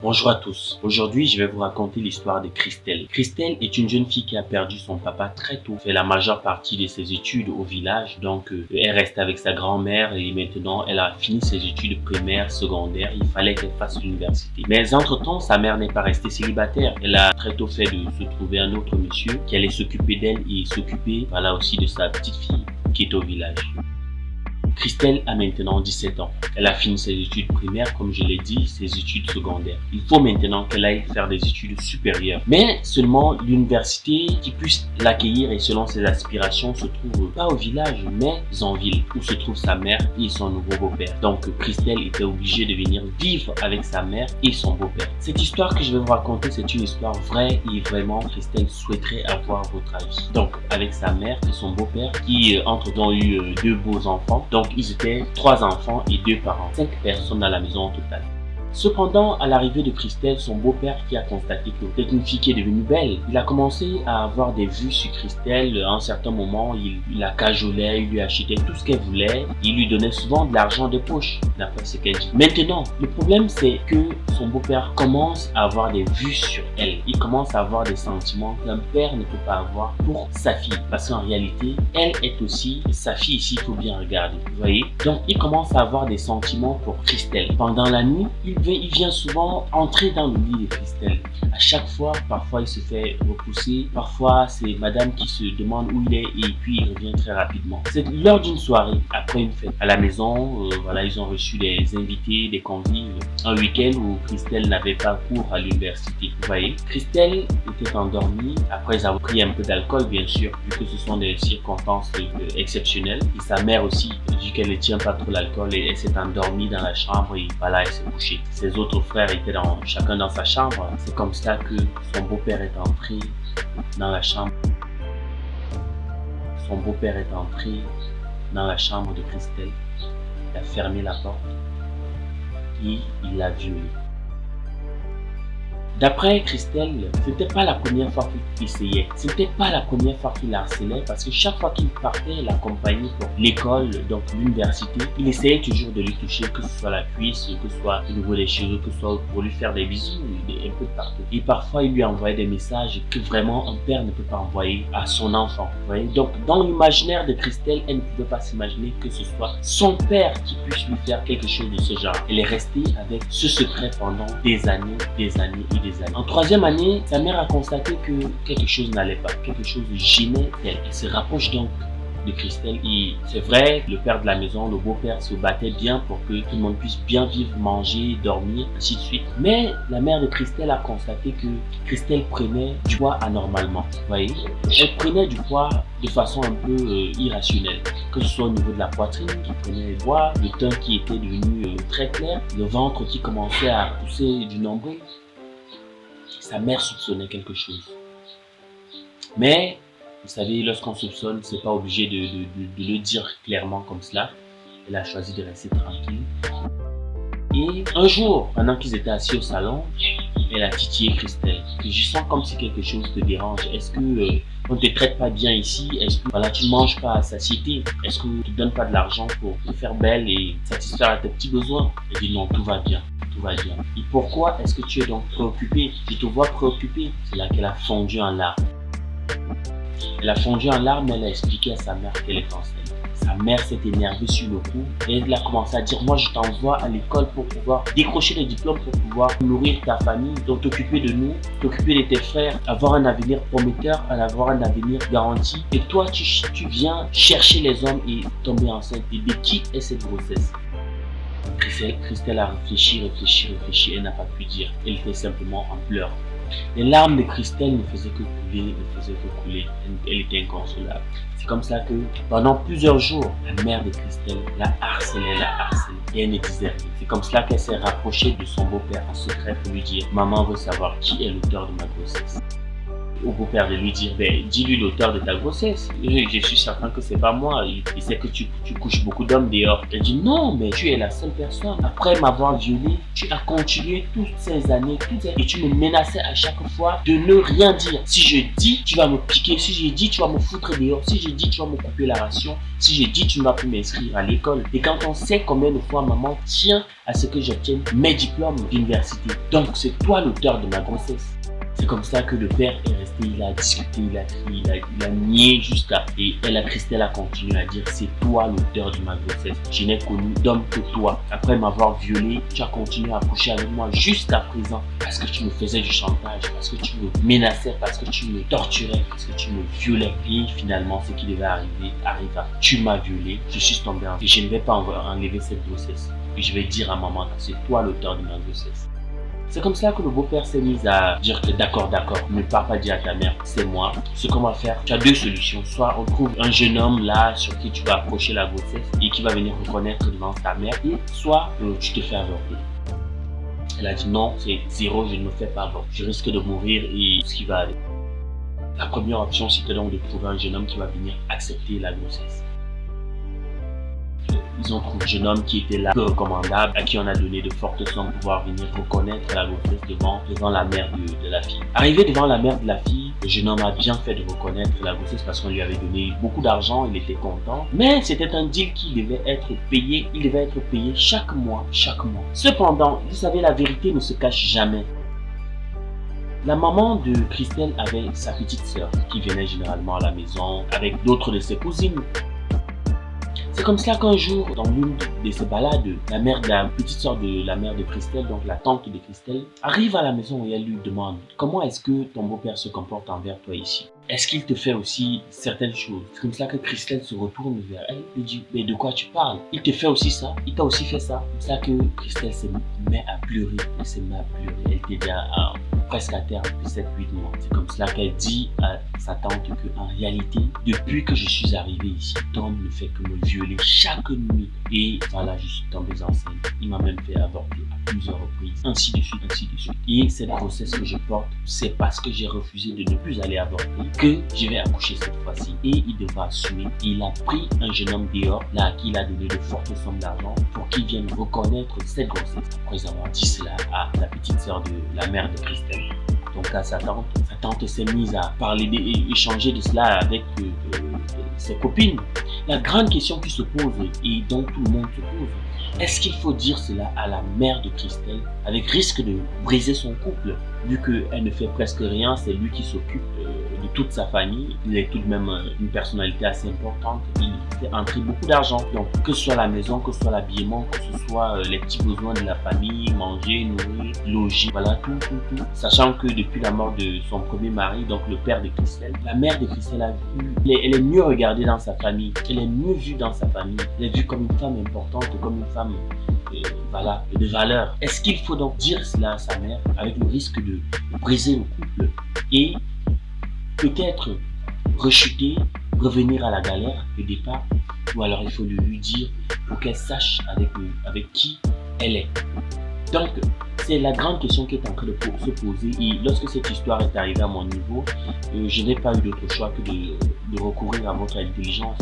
Bonjour à tous, aujourd'hui je vais vous raconter l'histoire de Christelle. Christelle est une jeune fille qui a perdu son papa très tôt, fait la majeure partie de ses études au village, donc elle reste avec sa grand-mère et maintenant elle a fini ses études primaires, secondaires, il fallait qu'elle fasse l'université. Mais entre-temps, sa mère n'est pas restée célibataire, elle a très tôt fait de se trouver un autre monsieur qui allait s'occuper d'elle et s'occuper aussi de sa petite fille qui est au village. Christelle a maintenant 17 ans. Elle a fini ses études primaires, comme je l'ai dit, ses études secondaires. Il faut maintenant qu'elle aille faire des études supérieures. Mais seulement l'université qui puisse l'accueillir et selon ses aspirations se trouve pas au village, mais en ville, où se trouve sa mère et son nouveau beau-père. Donc Christelle était obligée de venir vivre avec sa mère et son beau-père. Cette histoire que je vais vous raconter, c'est une histoire vraie et vraiment Christelle souhaiterait avoir votre avis. Donc avec sa mère et son beau-père qui entre-temps ont eu deux beaux enfants. Donc ils étaient 3 enfants et 2 parents, 5 personnes à la maison au total. Cependant, à l'arrivée de Christelle, son beau-père qui a constaté que c'était une fille qui est devenue belle, il a commencé à avoir des vues sur Christelle. À un certain moment, il la cajolait, il lui achetait tout ce qu'elle voulait, il lui donnait souvent de l'argent de poche, d'après ce qu'elle dit. Maintenant, le problème c'est que son beau-père commence à avoir des vues sur elle. Il commence à avoir des sentiments qu'un père ne peut pas avoir pour sa fille. Parce qu'en réalité, elle est aussi sa fille ici, il faut bien regarder. Vous voyez? Donc, il commence à avoir des sentiments pour Christelle. Pendant la nuit, il vient souvent entrer dans le lit de Christelle. À chaque fois, parfois il se fait repousser, parfois c'est madame qui se demande où il est et puis il revient très rapidement. C'est lors d'une soirée, après une fête. À la maison, ils ont reçu des invités, des convives. Un week-end où Christelle n'avait pas cours à l'université. Vous voyez, Christelle était endormie après avoir pris un peu d'alcool, bien sûr, vu que ce sont des circonstances exceptionnelles. Et sa mère aussi, vu qu'elle ne tient pas trop l'alcool, elle s'est endormie dans la chambre et elle s'est couchée. Ses autres frères étaient chacun dans sa chambre. C'est comme ça que son beau-père est entré dans la chambre. Son beau-père est entré dans la chambre de Christelle. Il a fermé la porte et il l'a violée. D'après Christelle, c'était pas la première fois qu'il essayait. C'était pas la première fois qu'il la harcelait parce que chaque fois qu'il partait l'accompagner pour l'école, donc l'université, il essayait toujours de lui toucher, que ce soit la cuisse, que ce soit au niveau des cheveux, que ce soit pour lui faire des bisous, un peu de partout. Et parfois, il lui envoyait des messages que vraiment un père ne peut pas envoyer à son enfant. Vous voyez? Donc, dans l'imaginaire de Christelle, elle ne pouvait pas s'imaginer que ce soit son père qui puisse lui faire quelque chose de ce genre. Elle est restée avec ce secret pendant des années et des années. En 3e année, sa mère a constaté que quelque chose n'allait pas, quelque chose gênait elle. Elle se rapproche donc de Christelle et c'est vrai, le père de la maison, le beau-père se battait bien pour que tout le monde puisse bien vivre, manger, dormir, ainsi de suite. Mais la mère de Christelle a constaté que Christelle prenait du poids anormalement. Vous voyez, elle prenait du poids de façon un peu irrationnelle, que ce soit au niveau de la poitrine qui prenait du poids, le teint qui était devenu très clair, le ventre qui commençait à pousser du nombril. Sa mère soupçonnait quelque chose. Mais, vous savez, lorsqu'on soupçonne, c'est pas obligé de le dire clairement comme cela. Elle a choisi de rester tranquille. Et un jour, pendant qu'ils étaient assis au salon, elle a titillé Christelle. Je sens comme si quelque chose te dérange. Est-ce que on ne te traite pas bien ici? Est-ce que tu ne manges pas à satiété? Est-ce qu'on ne te donne pas de l'argent pour te faire belle et satisfaire tes petits besoins? Elle dit non, tout va bien. Tout va bien. Et pourquoi est-ce que tu es donc préoccupée? Je te vois préoccupée. C'est là qu'elle a fondu en larmes. Elle a fondu en larmes, elle a expliqué à sa mère qu'elle est enceinte. Sa mère s'est énervée sur le coup et elle a commencé à dire moi je t'envoie à l'école pour pouvoir décrocher le diplôme, pour pouvoir nourrir ta famille, donc t'occuper de nous, t'occuper de tes frères, avoir un avenir prometteur, avoir un avenir garanti. Et toi tu viens chercher les hommes et tomber enceinte. Et de qui est cette grossesse? Christelle a réfléchi, elle n'a pas pu dire. Elle était simplement en pleurs. Les larmes de Christelle ne faisaient que couler, elle était inconsolable. C'est comme ça que pendant plusieurs jours, la mère de Christelle la harcelait et elle ne disait rien. C'est comme cela qu'elle s'est rapprochée de son beau-père en secret pour lui dire « Maman veut savoir qui est l'auteur de ma grossesse ». au beau-père de lui dire, ben, dis-lui l'auteur de ta grossesse. Je suis certain que c'est pas moi. Il sait que tu couches beaucoup d'hommes dehors. Elle dit, non, mais tu es la seule personne. Après m'avoir violée, tu as continué toutes ces années, et tu me menaçais à chaque fois de ne rien dire. Si je dis, tu vas me piquer. Si je dis, tu vas me foutre dehors. Si je dis, tu vas me couper la ration. Si je dis, tu ne vas plus m'inscrire à l'école. Et quand on sait combien de fois maman tient à ce que j'obtienne mes diplômes d'université. Donc, c'est toi l'auteur de ma grossesse. C'est comme ça que le père est resté, il a discuté, il a crié, il a nié jusqu'à... Et Christelle a continué à dire, c'est toi l'auteur de ma grossesse. Je n'ai connu d'homme que toi. Après m'avoir violé, tu as continué à coucher avec moi jusqu'à présent. Parce que tu me faisais du chantage, parce que tu me menaçais, parce que tu me torturais, parce que tu me violais. Et finalement, ce qui devait arriver, arriva. Tu m'as violé, je suis tombé enceinte. Et je ne vais pas enlever cette grossesse. Et je vais dire à maman que c'est toi l'auteur de ma grossesse. C'est comme ça que le beau-père s'est mis à dire que d'accord, ne pars pas dire à ta mère, c'est moi. Ce qu'on va faire, tu as deux solutions. Soit on trouve un jeune homme là sur qui tu vas approcher la grossesse et qui va venir reconnaître devant ta mère, et soit tu te fais avorter. Elle a dit non, c'est zéro, je ne me fais pas avorter. Je risque de mourir et ce qui va aller. La première option, c'était donc de trouver un jeune homme qui va venir accepter la grossesse. Ils ont trouvé un jeune homme qui était là, peu recommandable, à qui on a donné de fortes sommes pour pouvoir venir reconnaître la grossesse devant la mère de la fille. Arrivé devant la mère de la fille, le jeune homme a bien fait de reconnaître la grossesse parce qu'on lui avait donné beaucoup d'argent, il était content. Mais c'était un deal qui devait être payé, il devait être payé chaque mois. Cependant, vous savez, la vérité ne se cache jamais. La maman de Christelle avait sa petite sœur qui venait généralement à la maison avec d'autres de ses cousines. C'est comme cela qu'un jour, dans l'une de ces balades, la petite sœur de la mère de Christelle, donc la tante de Christelle, arrive à la maison et elle lui demande « Comment est-ce que ton beau-père se comporte envers toi ici? Est-ce qu'il te fait aussi certaines choses ?» C'est comme cela que Christelle se retourne vers elle et dit « Mais de quoi tu parles? Il te fait aussi ça? Il t'a aussi fait ça ?» C'est comme ça que Christelle se met à pleurer. Elle était déjà presque à terme de 7-8 mois. C'est comme cela qu'elle dit à sa tante qu'en réalité, depuis que je suis arrivée ici, Tom ne fait que me violer chaque nuit. Et voilà, je suis tombée enceinte. Il m'a même fait avorter à plusieurs reprises. Ainsi de suite. Et cette grossesse que je porte, c'est parce que j'ai refusé de ne plus aller avorter que je vais accoucher cette fois-ci. Et il devra assumer. Il a pris un jeune homme dehors, là à qui il a donné de fortes sommes d'argent pour qu'il vienne reconnaître cette grossesse. Après avoir dit cela à la petite sœur de la mère de Christelle, donc à sa tante s'est mise à parler et échanger de cela avec ses copines. La grande question qui se pose et dont tout le monde se pose, est-ce qu'il faut dire cela à la mère de Christelle avec risque de briser son couple? Vu qu'elle ne fait presque rien, c'est lui qui s'occupe de toute sa famille. Il est tout de même une personnalité assez importante. Il fait entrer beaucoup d'argent. Donc que ce soit la maison, que ce soit l'habillement, que ce soit les petits besoins de la famille, manger, nourrir, loger, voilà tout. Sachant que depuis la mort de son premier mari, donc le père de Christelle, la mère de Christelle elle est mieux regardée dans sa famille. Elle est mieux vue dans sa famille. Elle est vue comme une femme importante, comme une femme de valeur. Est-ce qu'il faut donc dire cela à sa mère avec le risque de briser le couple et peut-être rechuter, revenir à la galère de départ, ou alors il faut lui dire pour qu'elle sache avec qui elle est. Donc, c'est la grande question qui est en train de se poser, et lorsque cette histoire est arrivée à mon niveau, je n'ai pas eu d'autre choix que de recourir à votre intelligence.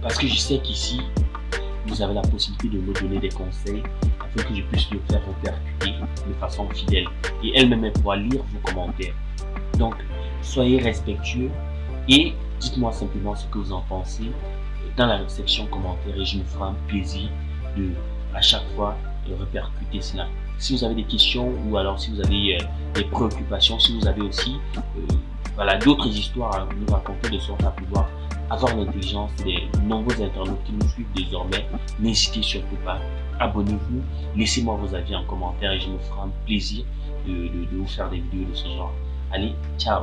Parce que je sais qu'ici, vous avez la possibilité de me donner des conseils afin que je puisse le faire répercuter de façon fidèle. Et elle-même pourra lire vos commentaires. Donc, soyez respectueux et dites-moi simplement ce que vous en pensez dans la section commentaires et je me ferai un plaisir de, à chaque fois, de répercuter cela. Si vous avez des questions ou alors si vous avez des préoccupations, si vous avez aussi d'autres histoires à nous raconter de sorte à pouvoir avoir l'intelligence des nombreux internautes qui nous suivent désormais, n'hésitez surtout pas. Abonnez-vous, laissez-moi vos avis en commentaire et je me ferai un plaisir de vous faire des vidéos de ce genre. Allez, ciao!